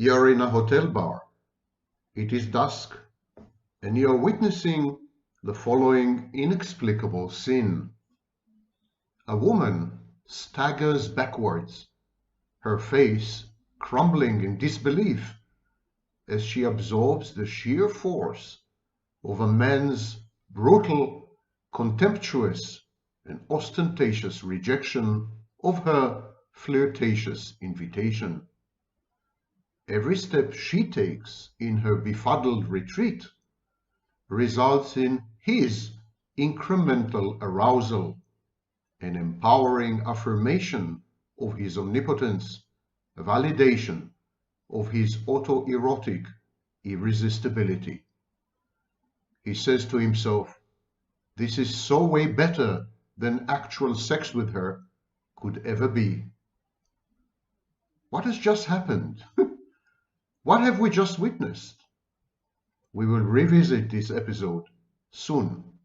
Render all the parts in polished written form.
You're in a hotel bar. It is dusk, and you're witnessing the following inexplicable scene. A woman staggers backwards, her face crumbling in disbelief as she absorbs the sheer force of a man's brutal, contemptuous, and ostentatious rejection of her flirtatious invitation. Every step she takes in her befuddled retreat results in his incremental arousal, an empowering affirmation of his omnipotence, a validation of his autoerotic irresistibility. He says to himself, "This is so way better than actual sex with her could ever be." What has just happened? What have we just witnessed? We will revisit this episode soon.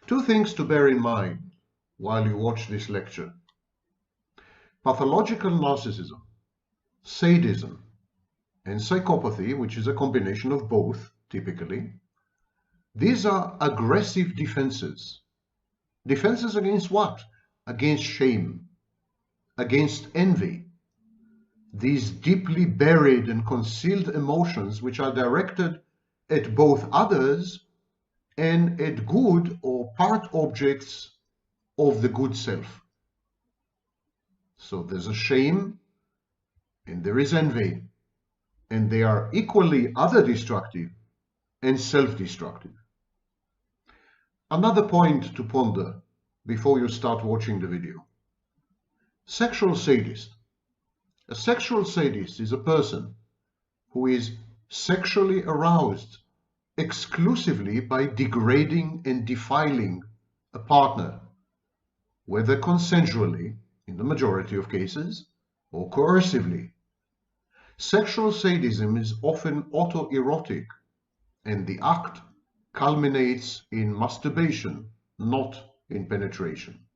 Two things to bear in mind while you watch this lecture. Pathological narcissism, sadism, and psychopathy, which is a combination of both, typically, these are aggressive defenses. Defenses against what? Against shame, against envy. These deeply buried and concealed emotions which are directed at both others and at good or part objects of the good self. So there's a shame and there is envy, and they are equally other destructive and self-destructive. Another point to ponder before you start watching the video. Sexual sadist. A sexual sadist is a person who is sexually aroused exclusively by degrading and defiling a partner, whether consensually, in the majority of cases, or coercively. Sexual sadism is often autoerotic, and the act culminates in masturbation, not in penetration.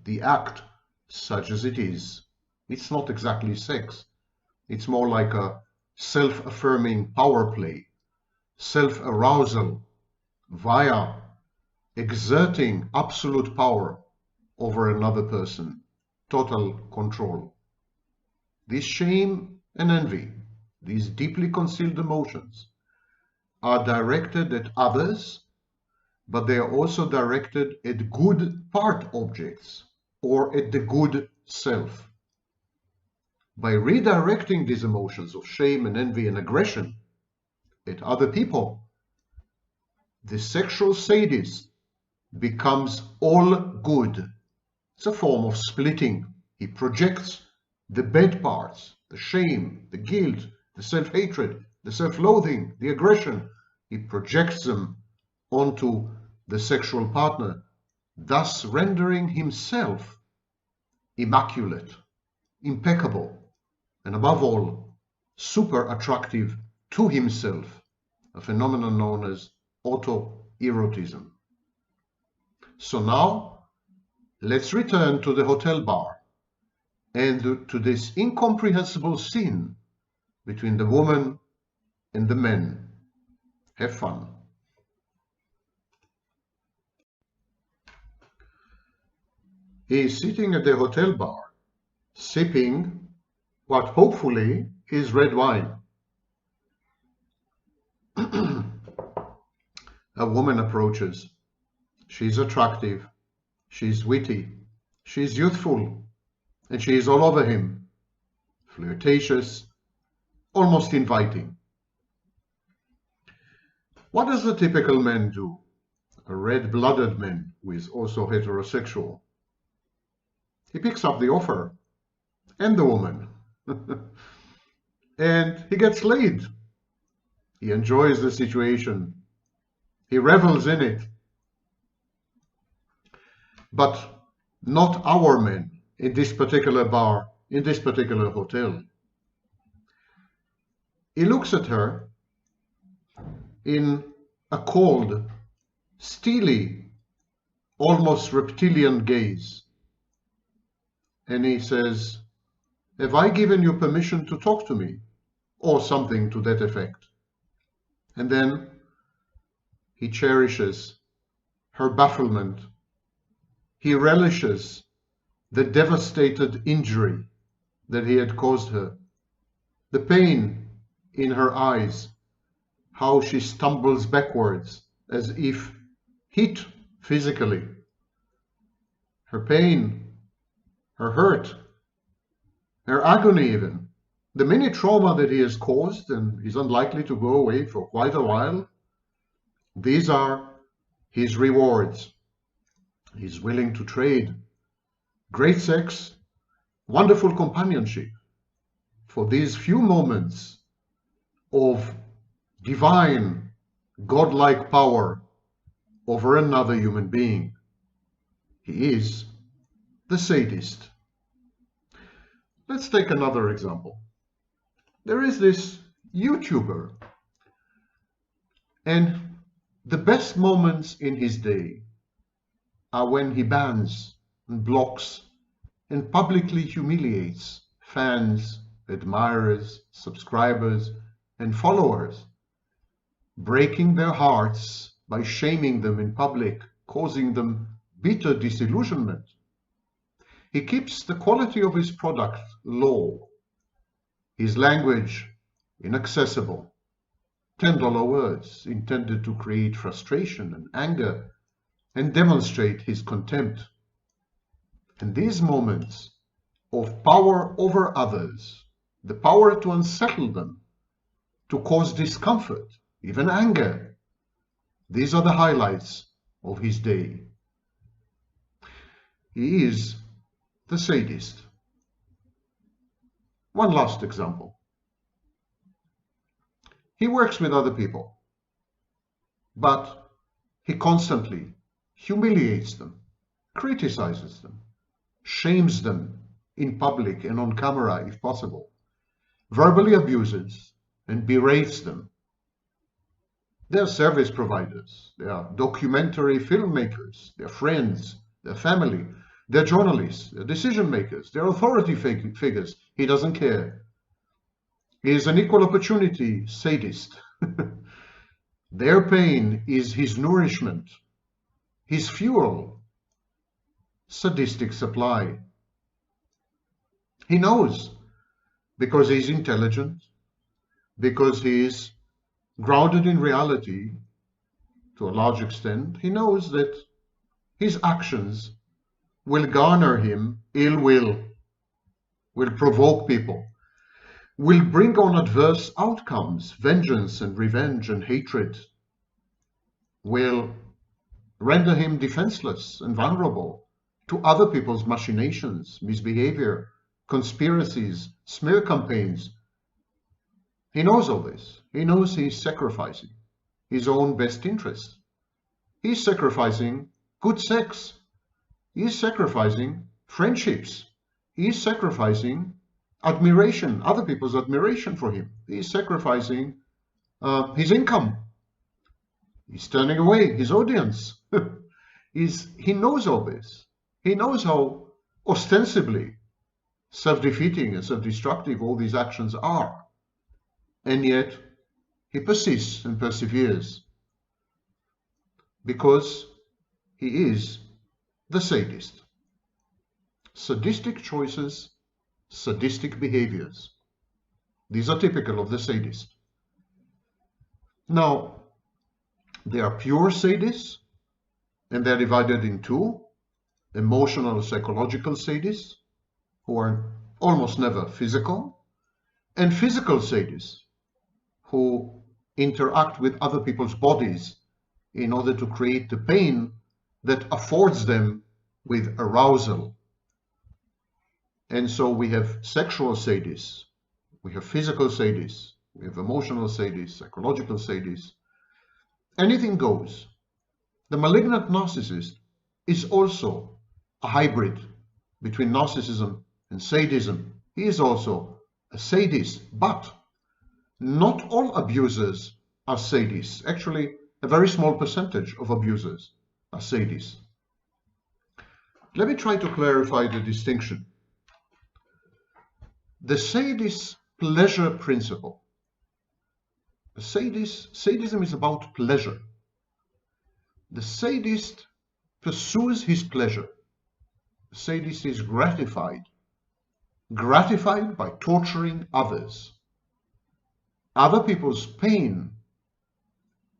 The act, such as it is, it's not exactly sex. It's more like a self-affirming power play, self-arousal via exerting absolute power over another person, total control. This shame and envy, these deeply concealed emotions, are directed at others, but they are also directed at good part objects or at the good self. By redirecting these emotions of shame and envy and aggression at other people, the sexual sadist becomes all good. It's a form of splitting. He projects the bad parts, the shame, the guilt, the self-hatred, the self-loathing, the aggression. He projects them onto the sexual partner, thus rendering himself immaculate, impeccable, and above all, super attractive to himself, a phenomenon known as autoerotism. So now, let's return to the hotel bar and to this incomprehensible scene between the woman and the man. Have fun. He is sitting at the hotel bar, sipping what hopefully is red wine. A woman approaches. She's attractive, she's witty, she's youthful, and she is all over him, flirtatious, almost inviting. What does the typical man do? A red-blooded man who is also heterosexual. He picks up the offer and the woman. And he gets laid. He enjoys the situation. He revels in it. But not our men in this particular bar, in this particular hotel. He looks at her in a cold, steely, almost reptilian gaze. And he says, Have I given you permission to talk to me? Or something to that effect. And then he cherishes her bafflement. He relishes the devastated injury that he had caused her, the pain in her eyes, how she stumbles backwards as if hit physically, her pain, her hurt, her agony even, the mini trauma that he has caused and is unlikely to go away for quite a while. These are his rewards. He's willing to trade great sex, wonderful companionship for these few moments of divine, godlike power over another human being. He is the sadist. Let's take another example. There is this YouTuber, and the best moments in his day are when he bans and blocks and publicly humiliates fans, admirers, subscribers, and followers, breaking their hearts by shaming them in public, causing them bitter disillusionment. He keeps the quality of his product low, his language inaccessible, $10 words intended to create frustration and anger and demonstrate his contempt. And these moments of power over others, the power to unsettle them, to cause discomfort, even anger, these are the highlights of his day. He is the sadist. One last example. He works with other people, but he constantly humiliates them, criticizes them, shames them in public and on camera if possible, verbally abuses and berates them. They are service providers, they are documentary filmmakers, they are friends, they are family, they are journalists, they are decision makers, they are authority figures. He doesn't care. He is an equal opportunity sadist. Their pain is his nourishment, his fuel, sadistic supply. He knows, because he's intelligent, because he is grounded in reality to a large extent, he knows that his actions will garner him ill will provoke people, will bring on adverse outcomes, vengeance and revenge and hatred, will render him defenseless and vulnerable to other people's machinations, misbehavior, conspiracies, smear campaigns. He knows all this. He knows he's sacrificing his own best interest. He's sacrificing good sex. He's sacrificing friendships. He's sacrificing admiration, other people's admiration for him. He's sacrificing his income. He's turning away his audience. He knows all this. He knows how ostensibly self-defeating and self-destructive all these actions are. And yet, he persists and perseveres because he is the sadist. Sadistic choices, sadistic behaviors. These are typical of the sadist. Now, there are pure sadists, and they're divided in two: emotional, psychological sadists, who are almost never physical, and physical sadists, who interact with other people's bodies in order to create the pain that affords them with arousal. And so we have sexual sadists, we have physical sadists, we have emotional sadists, psychological sadists. Anything goes. The malignant narcissist is also a hybrid between narcissism and sadism. He is also a sadist, but not all abusers are sadists. Actually, a very small percentage of abusers are sadists. Let me try to clarify the distinction. The sadist's pleasure principle. Sadism is about pleasure. The sadist pursues his pleasure. The sadist is gratified by torturing others. Other people's pain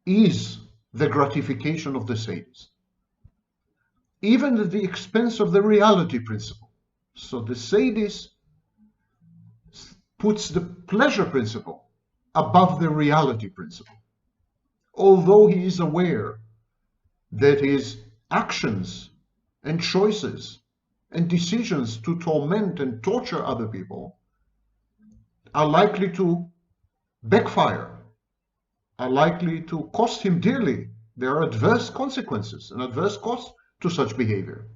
is the gratification of the sadist, even at the expense of the reality principle. So the sadist puts the pleasure principle above the reality principle, although he is aware that his actions and choices and decisions to torment and torture other people are likely to backfire, are likely to cost him dearly. There are adverse consequences and adverse costs to such behavior.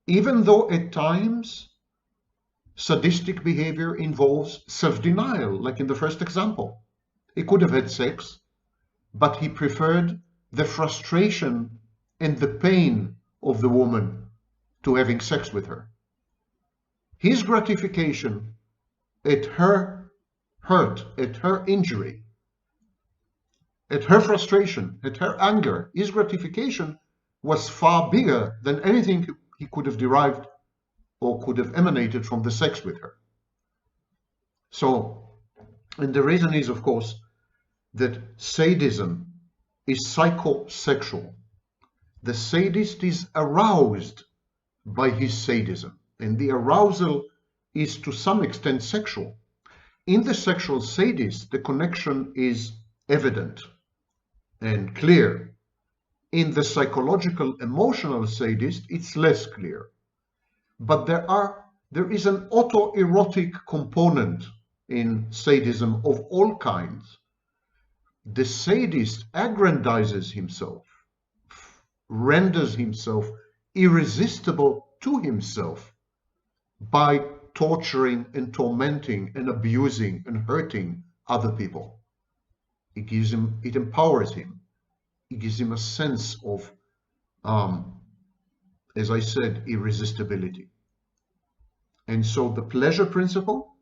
Even though at times sadistic behavior involves self-denial, like in the first example. He could have had sex, but he preferred the frustration and the pain of the woman to having sex with her. His gratification at her hurt, at her injury, at her frustration, at her anger, his gratification was far bigger than anything he could have derived or could have emanated from the sex with her. So, and the reason is, of course, that sadism is psychosexual. The sadist is aroused by his sadism, and the arousal is to some extent sexual. In the sexual sadist, the connection is evident and clear. In the psychological emotional sadist, it's less clear. But there is an autoerotic component in sadism of all kinds. The sadist aggrandizes himself, renders himself irresistible to himself by torturing and tormenting and abusing and hurting other people. It empowers him. It gives him a sense of, as I said, irresistibility. And so the pleasure principle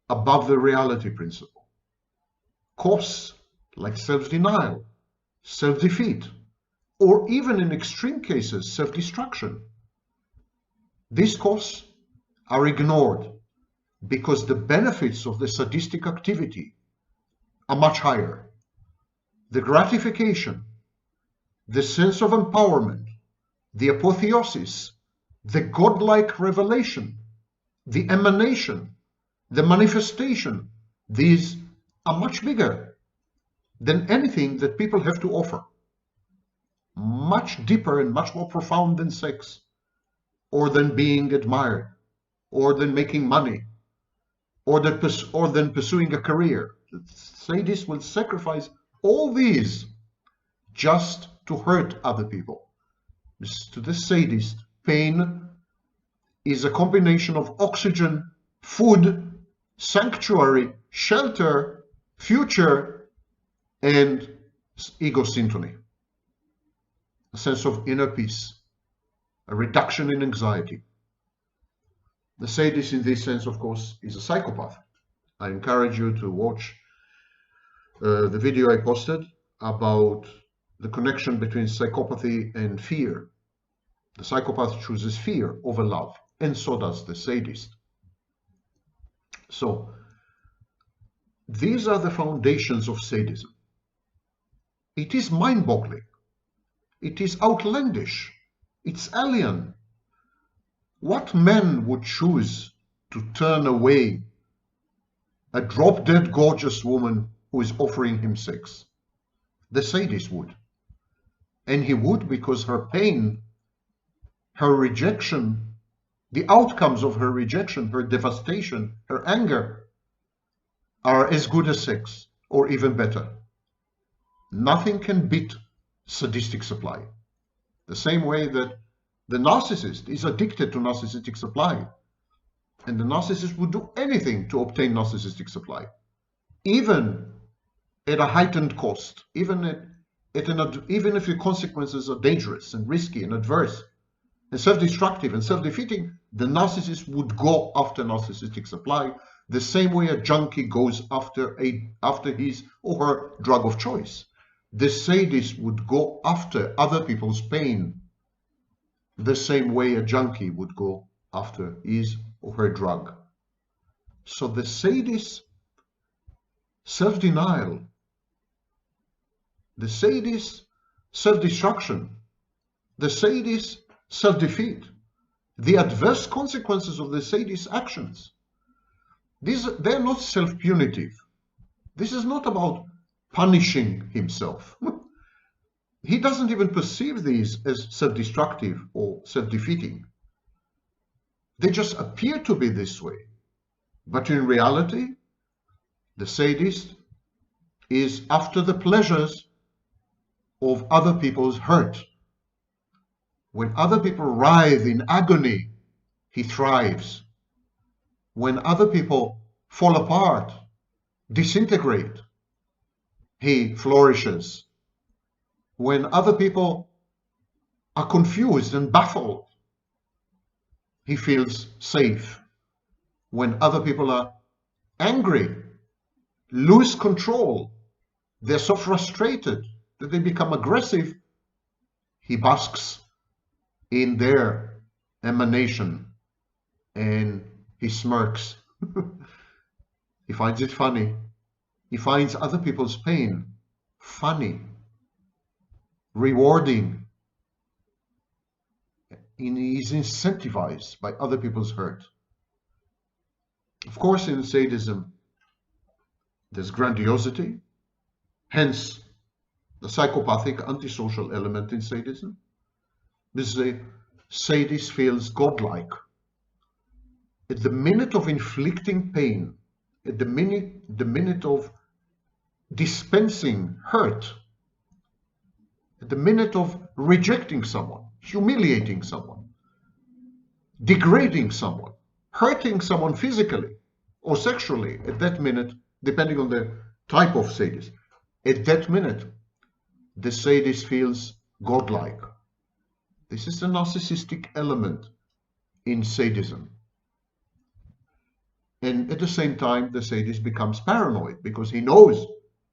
above the reality principle. Costs like self-denial, self-defeat, or even in extreme cases, self-destruction. These costs are ignored because the benefits of the sadistic activity are much higher. The gratification, the sense of empowerment, the apotheosis, the godlike revelation, the emanation, the manifestation, these are much bigger than anything that people have to offer. Much deeper and much more profound than sex, or than being admired, or than making money, or than pursuing a career. The sadist will sacrifice all these just to hurt other people. To the sadist, pain is a combination of oxygen, food, sanctuary, shelter, future, and ego syntony. A sense of inner peace, a reduction in anxiety. The sadist in this sense, of course, is a psychopath. I encourage you to watch the video I posted about the connection between psychopathy and fear. The psychopath chooses fear over love, and so does the sadist. So, these are the foundations of sadism. It is mind-boggling. It is outlandish. It's alien. What man would choose to turn away a drop-dead gorgeous woman who is offering him sex? The sadist would. And he would because her pain, her rejection, the outcomes of her rejection, her devastation, her anger, are as good as sex, or even better. Nothing can beat sadistic supply. The same way that the narcissist is addicted to narcissistic supply, and the narcissist would do anything to obtain narcissistic supply, even at a heightened cost, even if the consequences are dangerous and risky and adverse. and self-destructive and self-defeating, the narcissist would go after narcissistic supply the same way a junkie goes after his or her drug of choice. The sadist would go after other people's pain the same way a junkie would go after his or her drug. So the sadist self-denial, the sadist self-destruction, the sadist self-defeat, the adverse consequences of the sadist actions, they're not self-punitive. This is not about punishing himself. He doesn't even perceive these as self-destructive or self-defeating. They just appear to be this way. But in reality, the sadist is after the pleasures of other people's hurt. When other people writhe in agony, he thrives. When other people fall apart, disintegrate, he flourishes. When other people are confused and baffled, he feels safe. When other people are angry, lose control, they're so frustrated that they become aggressive, he basks in their emanation and he smirks. He finds it funny. He finds other people's pain funny, rewarding, and he's incentivized by other people's hurt. Of course, in sadism, there's grandiosity, hence the psychopathic antisocial element in sadism. This is a sadist feels godlike. At the minute of inflicting pain, at the minute of dispensing hurt, at the minute of rejecting someone, humiliating someone, degrading someone, hurting someone physically or sexually, at that minute, depending on the type of sadist, at that minute, the sadist feels godlike. This is the narcissistic element in sadism. And at the same time, the sadist becomes paranoid because he knows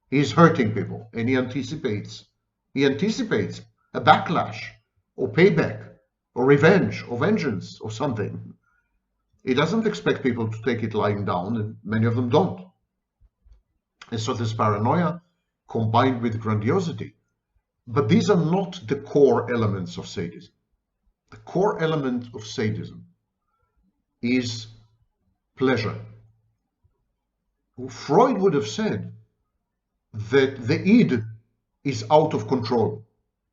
he's hurting people and he anticipates a backlash or payback or revenge or vengeance or something. He doesn't expect people to take it lying down, and many of them don't. And so there's paranoia combined with grandiosity. But these are not the core elements of sadism. The core element of sadism is pleasure. Freud would have said that the id is out of control.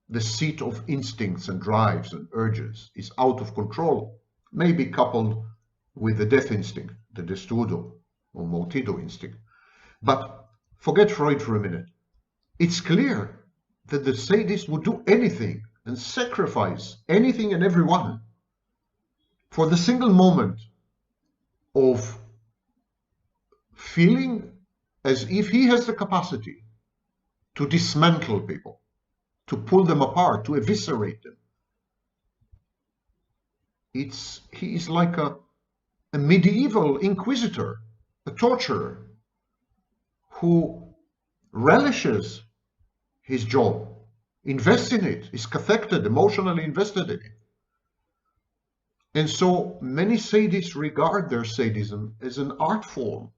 The seat of instincts and drives and urges is out of control, maybe coupled with the death instinct, the destrudo or motido instinct. But forget Freud for a minute. It's clear that the sadist would do anything and sacrifice anything and everyone for the single moment of feeling as if he has the capacity to dismantle people, to pull them apart, to eviscerate them. He is like a medieval inquisitor, a torturer, who relishes his job, invests in it, is cathected, emotionally invested in it. And so many sadists regard their sadism as an art form.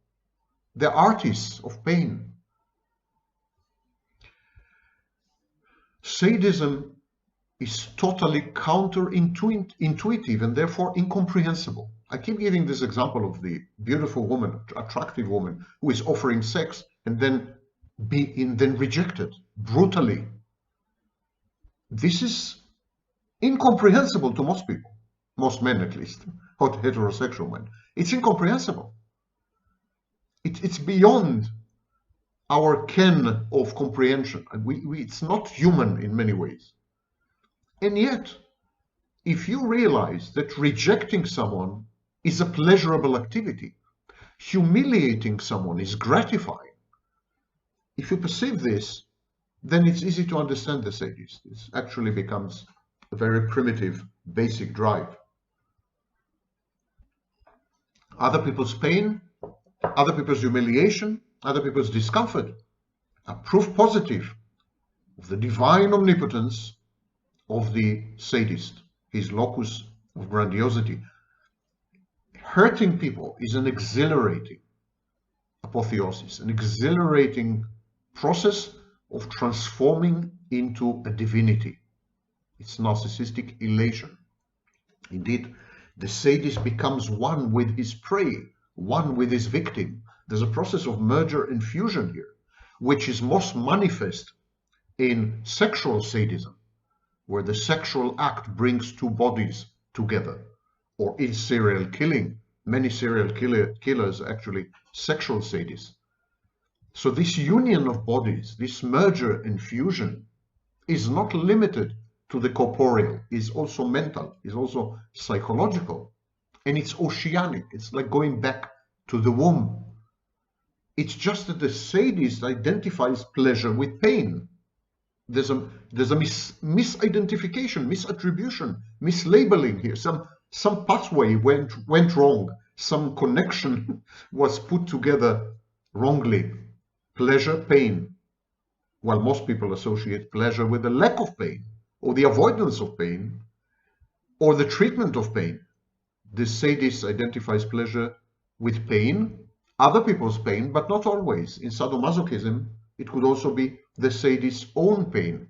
They're artists of pain. Sadism is totally counterintuitive and therefore incomprehensible. I keep giving this example of the beautiful woman, attractive woman, who is offering sex and then rejected brutally. This is incomprehensible to most people, most men at least, heterosexual men. It's incomprehensible. It's beyond our ken of comprehension. It's not human in many ways. And yet, if you realize that rejecting someone is a pleasurable activity, humiliating someone is gratifying, if you perceive this, then it's easy to understand the sadist. It actually becomes a very primitive basic drive. Other people's pain, other people's humiliation, other people's discomfort are proof positive of the divine omnipotence of the sadist, his locus of grandiosity. Hurting people is an exhilarating apotheosis, an exhilarating process of transforming into a divinity. It's narcissistic elation. Indeed, the sadist becomes one with his prey, one with his victim. There's a process of merger and fusion here, which is most manifest in sexual sadism, where the sexual act brings two bodies together, or in serial killing. Many serial killers are actually sexual sadists. So this union of bodies, this merger and fusion, is not limited to the corporeal, is also mental, is also psychological, and it's oceanic. It's like going back to the womb. It's just that the sadist identifies pleasure with pain. There's a misidentification, misattribution, mislabeling here. Some pathway went wrong. Some connection was put together wrongly. Pleasure, pain. While most people associate pleasure with the lack of pain, or the avoidance of pain, or the treatment of pain. The sadist identifies pleasure with pain, other people's pain, but not always. In sadomasochism, it could also be the sadist's own pain.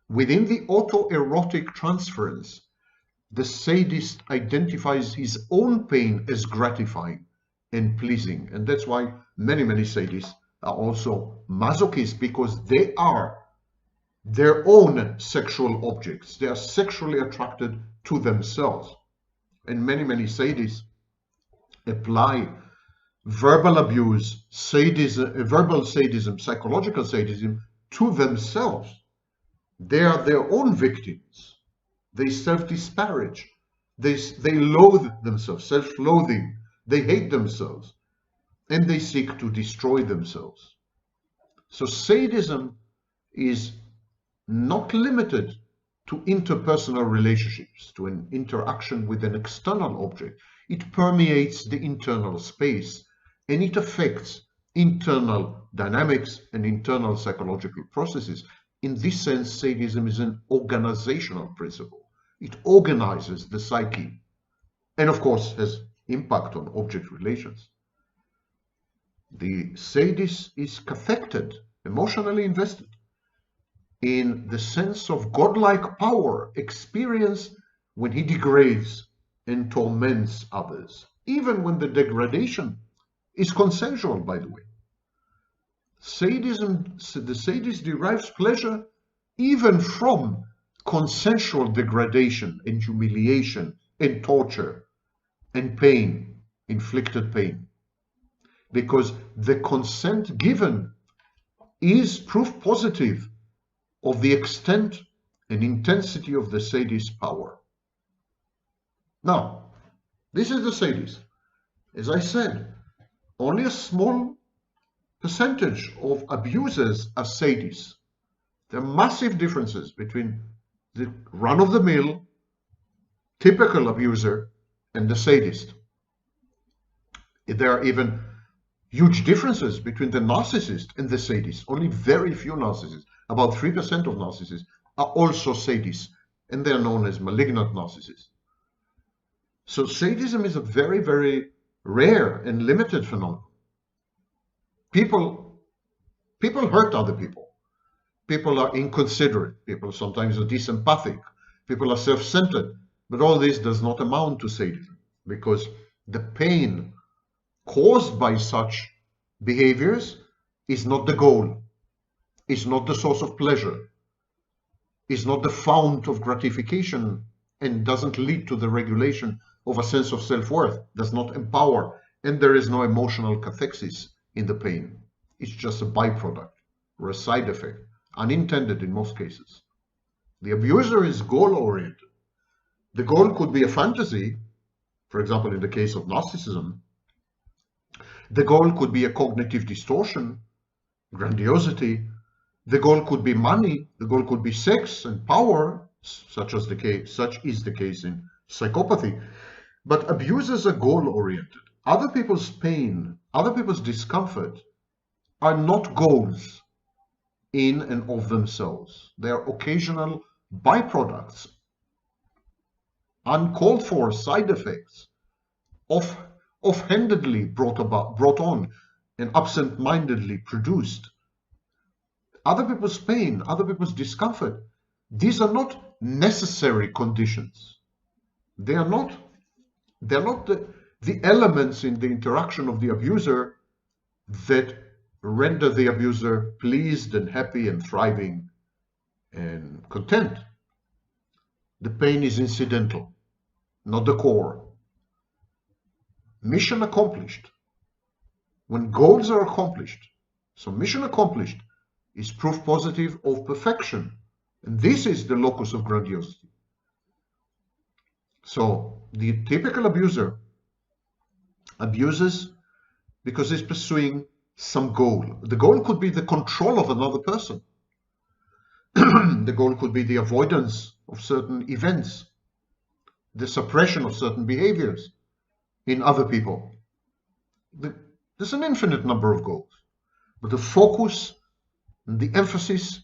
Within the autoerotic transference, the sadist identifies his own pain as gratifying and pleasing. And that's why many sadists are also masochists, because they are their own sexual objects. They are sexually attracted to themselves. And many sadists apply verbal abuse, sadism, verbal sadism, psychological sadism to themselves. They are their own victims. They self-disparage. They loathe themselves, self-loathing. They hate themselves. And they seek to destroy themselves. So sadism is not limited to interpersonal relationships, to an interaction with an external object. It permeates the internal space, and it affects internal dynamics and internal psychological processes. In this sense, sadism is an organizational principle. It organizes the psyche, and of course has impact on object relations. The sadist is cathected, emotionally invested, in the sense of godlike power experienced when he degrades and torments others, even when the degradation is consensual, by the way. Sadism, the sadist derives pleasure even from consensual degradation and humiliation and torture and pain, inflicted pain, because the consent given is proof positive of the extent and intensity of the sadist's power. Now, this is the sadist. As I said, only a small percentage of abusers are sadists. There are massive differences between the run-of-the-mill, typical abuser and the sadist. There are even huge differences between the narcissist and the sadist. Only very few narcissists, about 3% of narcissists, are also sadists, and they are known as malignant narcissists. So sadism is a very rare and limited phenomenon. People hurt other people. People are inconsiderate. People sometimes are disempathic. People are self-centered. But all this does not amount to sadism, because the pain caused by such behaviors is not the goal, is not the source of pleasure, is not the fount of gratification, and doesn't lead to the regulation of a sense of self-worth, does not empower, and there is no emotional cathexis in the pain. It's just a byproduct or a side effect, unintended in most cases. The abuser is goal-oriented. The goal could be a fantasy, for example, in the case of narcissism. The goal could be a cognitive distortion, grandiosity. The goal could be money. The goal could be sex and power, such is the case in psychopathy. But abusers are goal-oriented. Other people's pain, other people's discomfort are not goals in and of themselves. They are occasional byproducts, uncalled for side effects, offhandedly brought on, and absent-mindedly produced. Other people's pain, other people's discomfort, these are not necessary conditions. They are not the elements in the interaction of the abuser that render the abuser pleased and happy and thriving and content. The pain is incidental, not the core. Mission accomplished. When goals are accomplished, so mission accomplished is proof positive of perfection. And this is the locus of grandiosity. So the typical abuser abuses because he's pursuing some goal. The goal could be the control of another person. The goal could be the avoidance of certain events, the suppression of certain behaviors in other people. There's an infinite number of goals, but the focus, the emphasis,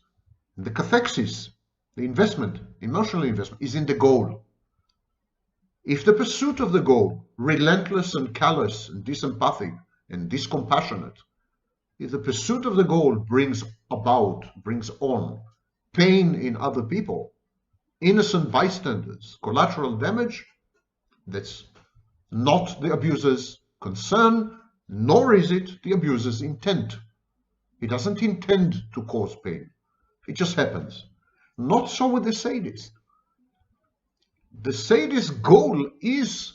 the cathexis, the investment, emotional investment, is in the goal. If the pursuit of the goal, relentless and callous and disempathic and discompassionate, if the pursuit of the goal brings on pain in other people, innocent bystanders, collateral damage, that's not the abuser's concern, nor is it the abuser's intent. He doesn't intend to cause pain. It just happens. Not so with the sadist. The sadist's goal is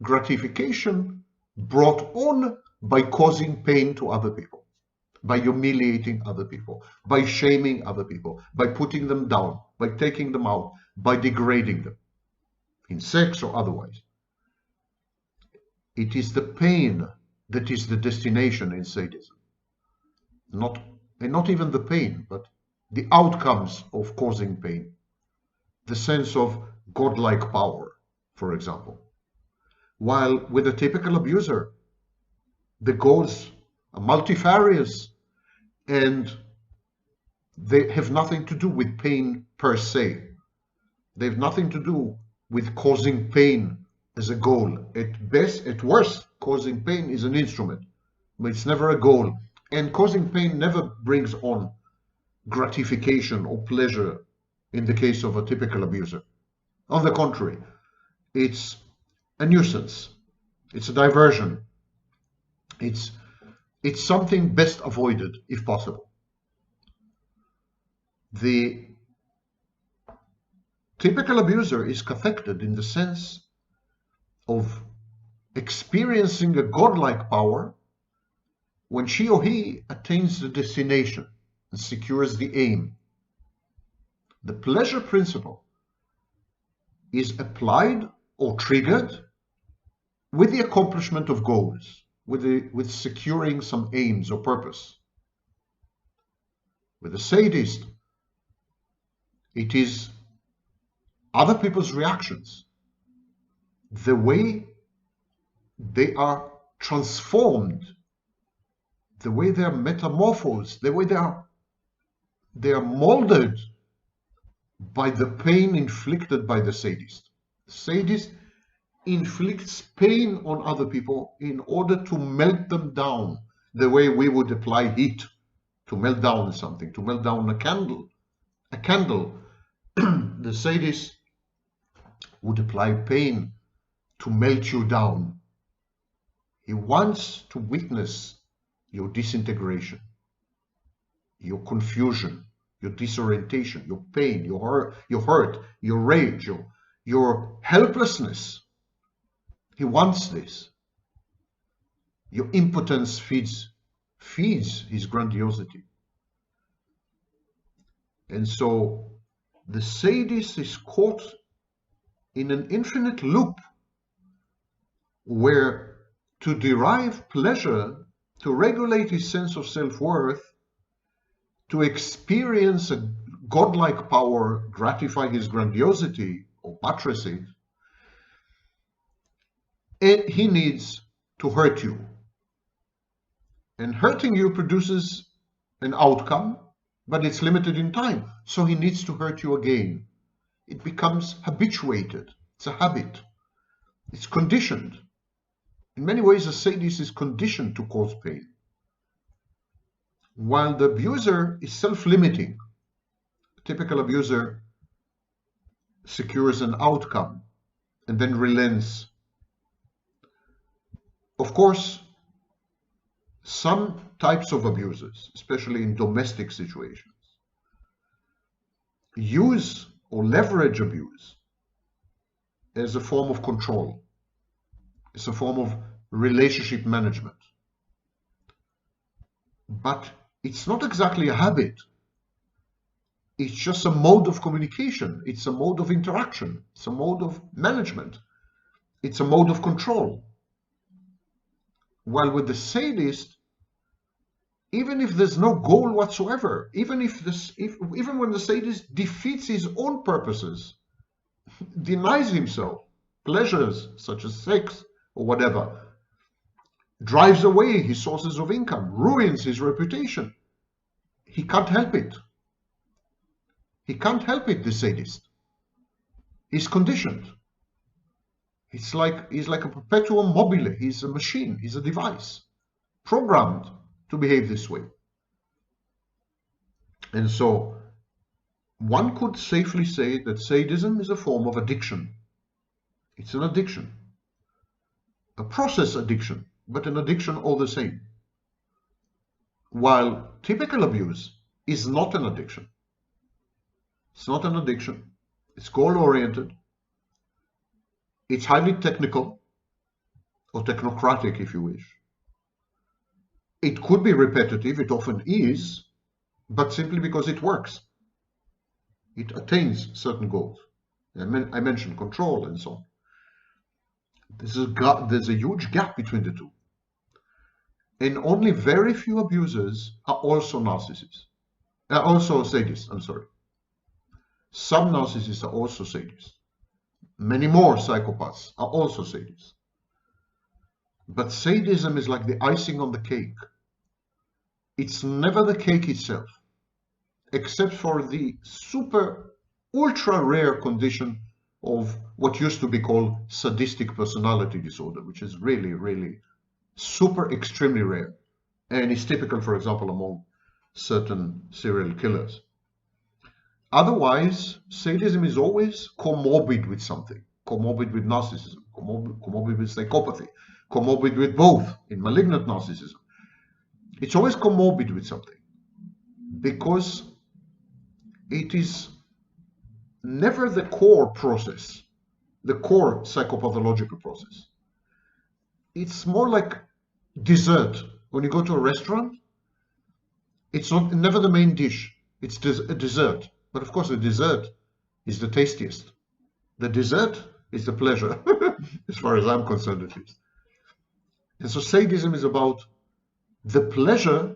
gratification brought on by causing pain to other people, by humiliating other people, by shaming other people, by putting them down, by taking them out, by degrading them, in sex or otherwise. It is the pain that is the destination in sadism. Not even the pain, but the outcomes of causing pain. The sense of godlike power, for example. While with a typical abuser, the goals are multifarious and they have nothing to do with pain per se. They have nothing to do with causing pain as a goal. At best, at worst, causing pain is an instrument, but it's never a goal. And causing pain never brings on gratification or pleasure in the case of a typical abuser. On the contrary, it's a nuisance. It's a diversion. It's something best avoided if possible. The typical abuser is cathected in the sense of experiencing a godlike power when she or he attains the destination and secures the aim. The pleasure principle is applied or triggered with the accomplishment of goals, with securing some aims or purpose. With the sadist, it is other people's reactions, the way they are transformed, the way they are metamorphosed, the way they are molded by the pain inflicted by the sadist. The sadist inflicts pain on other people in order to melt them down, the way we would apply heat to melt down something, to melt down a candle. The sadist would apply pain to melt you down. He wants to witness your disintegration, your confusion, your disorientation, your pain, your hurt, your rage, your helplessness. He wants this. Your impotence feeds his grandiosity. And so the sadist is caught in an infinite loop where to derive pleasure, to regulate his sense of self-worth, to experience a godlike power, gratify his grandiosity or patricy, he needs to hurt you. And hurting you produces an outcome, but it's limited in time. So he needs to hurt you again. It becomes habituated. It's a habit. It's conditioned. In many ways, a sadist is conditioned to cause pain, while the abuser is self-limiting. A typical abuser secures an outcome and then relents. Of course, some types of abusers, especially in domestic situations, use or leverage abuse as a form of control. It's a form of relationship management. But it's not exactly a habit. It's just a mode of communication. It's a mode of interaction. It's a mode of management. It's a mode of control. While with the sadist, even if there's no goal whatsoever, even when the sadist defeats his own purposes, denies himself pleasures such as sex or whatever, drives away his sources of income, ruins his reputation, he can't help it. He can't help it, the sadist. He's conditioned. He's like a perpetuum mobile. He's a machine. He's a device programmed to behave this way. And so one could safely say that sadism is a form of addiction. It's an addiction, a process addiction, but an addiction all the same. While typical abuse is not an addiction. It's not an addiction. It's goal-oriented. It's highly technical or technocratic, if you wish. It could be repetitive, it often is, but simply because it works. It attains certain goals. I mentioned control and so on. There's a huge gap between the two. And only very few abusers are also narcissists. Also sadists, I'm sorry. Some narcissists are also sadists. Many more psychopaths are also sadists. But sadism is like the icing on the cake. It's never the cake itself, except for the super ultra rare condition of what used to be called sadistic personality disorder, which is really, really super extremely rare. And is typical, for example, among certain serial killers. Otherwise, sadism is always comorbid with something. Comorbid with narcissism, comorbid with psychopathy, comorbid with both in malignant narcissism. It's always comorbid with something because it is never the core process, the core psychopathological process. It's more like dessert. When you go to a restaurant, it's never the main dish. It's a dessert. But of course, the dessert is the tastiest. The dessert is the pleasure, as far as I'm concerned at least. And so sadism is about the pleasure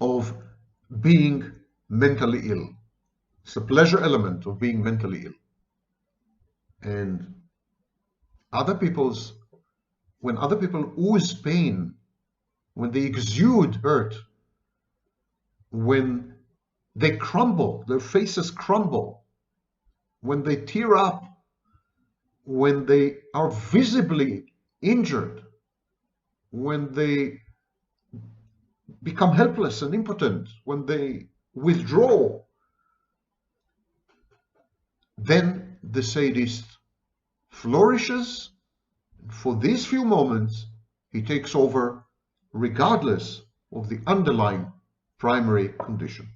of being mentally ill. It's the pleasure element of being mentally ill. And when other people ooze pain, when they exude hurt, when they crumble, their faces crumble, when they tear up, when they are visibly injured, when they become helpless and impotent, when they withdraw, then the sadist flourishes. For these few moments, he takes over regardless of the underlying primary condition.